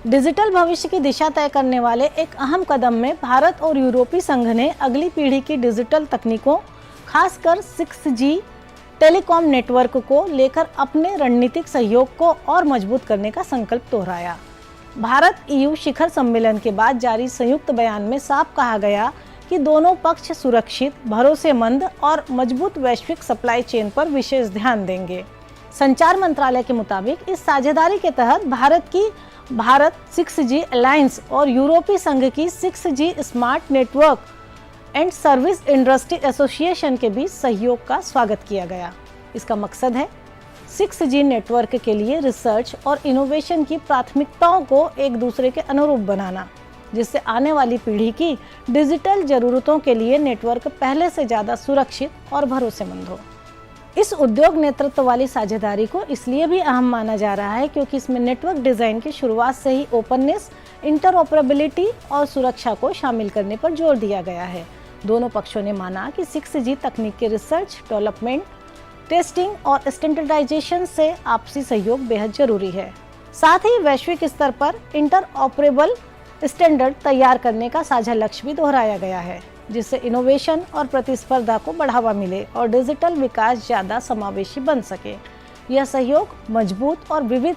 Digital भविष्य की दिशा तय करने वाले एक अहम कदम में भारत और यूरोपीय संघ ने अगली पीढ़ी की डिजिटल तकनीकों, खासकर 6G टेलीकॉम नेटवर्क को लेकर अपने रणनीतिक सहयोग को और मजबूत करने का संकल्प दोहराया। भारत EU शिखर सम्मेलन के बाद जारी संयुक्त बयान में साफ कहा गया कि दोनों पक्ष सुरक्षित, भरोसेमंद और मजबूत वैश्विक सप्लाई चेन पर विशेष ध्यान देंगे। संचार मंत्रालय के मुताबिक इस साझेदारी के तहत भारत 6G अलायंस और यूरोपीय संघ की 6G smart network and service industry association के बीच सहयोग का स्वागत किया गया। इसका मकसद है 6G नेटवर्क के लिए रिसर्च और इनोवेशन की प्राथमिकताओं को एक दूसरे के अनुरूप बनाना, जिससे आने वाली पीढ़ी की डिजिटल जरूरतों के लिए नेटवर्क पहले से ज़्यादा सुरक्षित और भरोसेमंद हो। इस उद्योग नेतृत्व वाली साझेदारी को इसलिए भी अहम माना जा रहा है क्योंकि इसमें नेटवर्क डिज़ाइन की शुरुआत से ही ओपननेस, इंटरऑपरेबिलिटी और सुरक्षा को शामिल करने पर जोर दिया गया है। दोनों पक्षों ने माना कि 6G तकनीक के रिसर्च, डेवलपमेंट, टेस्टिंग और स्टैंडर्डाइजेशन से आपसी सहयोग बेहद जरूरी है। साथ ही वैश्विक स्तर पर इंटरऑपरेबल स्टैंडर्ड तैयार करने का साझा लक्ष्य भी दोहराया गया है, जिससे इनोवेशन और प्रतिस्पर्धा को बढ़ावा मिले और डिजिटल विकास ज़्यादा समावेशी बन सके। यह सहयोग मजबूत और विविध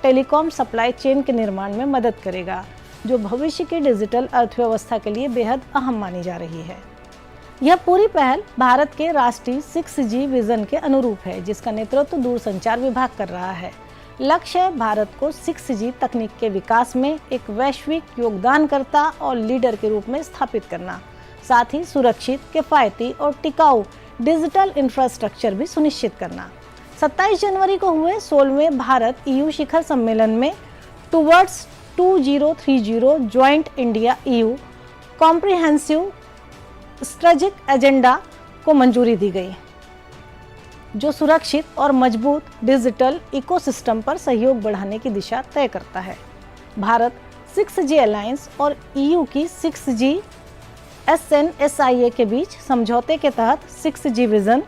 टेलीकॉम सप्लाई चेन के निर्माण में मदद करेगा, जो भविष्य की डिजिटल अर्थव्यवस्था के लिए बेहद अहम मानी जा रही है। यह पूरी पहल भारत के राष्ट्रीय 6G विजन के अनुरूप है, जिसका नेतृत्व दूरसंचार विभाग कर रहा है। लक्ष्य है भारत को 6G तकनीक के विकास में एक वैश्विक योगदानकर्ता और लीडर के रूप में स्थापित करना, साथ ही सुरक्षित, किफायती और टिकाऊ डिजिटल इंफ्रास्ट्रक्चर भी सुनिश्चित करना। 27 जनवरी को हुए 16वें भारत EU शिखर सम्मेलन में towards 2030 joint India EU comprehensive strategic agenda को मंजूरी दी गई, जो सुरक्षित और मजबूत डिजिटल इकोसिस्टम पर सहयोग बढ़ाने की दिशा तय करता है। भारत 6G अलायंस और EU की 6G SNSIA के बीच समझौते के तहत 6G विजन,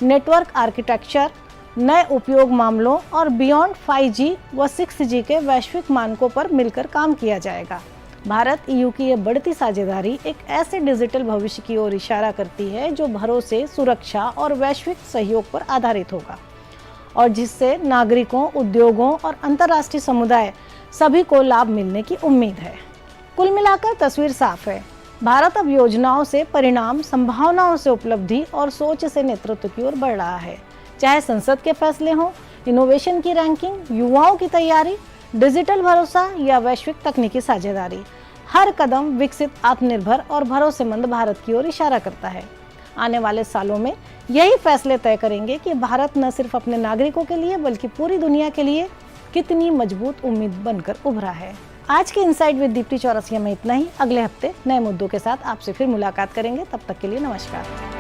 नेटवर्क आर्किटेक्चर, नए उपयोग मामलों और बियॉन्ड 5G व 6G के वैश्विक मानकों पर मिलकर काम किया जाएगा। भारत EU की यह बढ़ती साझेदारी एक ऐसे डिजिटल भविष्य की ओर इशारा करती है जो भरोसे, सुरक्षा और वैश्विक सहयोग पर आधारित होगा और जिससे नागरिकों, उद्योगों और अंतर्राष्ट्रीय समुदाय सभी को लाभ मिलने की उम्मीद है। कुल मिलाकर तस्वीर साफ है। भारत अब योजनाओं से परिणाम, संभावनाओं से उपलब्धि और सोच से नेतृत्व की ओर बढ़ रहा है। चाहे संसद के फैसले हों, इनोवेशन की रैंकिंग, युवाओं की तैयारी, डिजिटल भरोसा या वैश्विक तकनीकी साझेदारी, हर कदम विकसित, आत्मनिर्भर और भरोसेमंद भारत की ओर इशारा करता है। आने वाले सालों में यही फैसले तय करेंगे कि भारत न सिर्फ अपने नागरिकों के लिए बल्कि पूरी दुनिया के लिए कितनी मजबूत उम्मीद बनकर उभरा है। आज के इनसाइट विद दीप्ति चौरसिया में इतना ही। अगले हफ्ते नए मुद्दों के साथ आपसे फिर मुलाकात करेंगे। तब तक के लिए नमस्कार।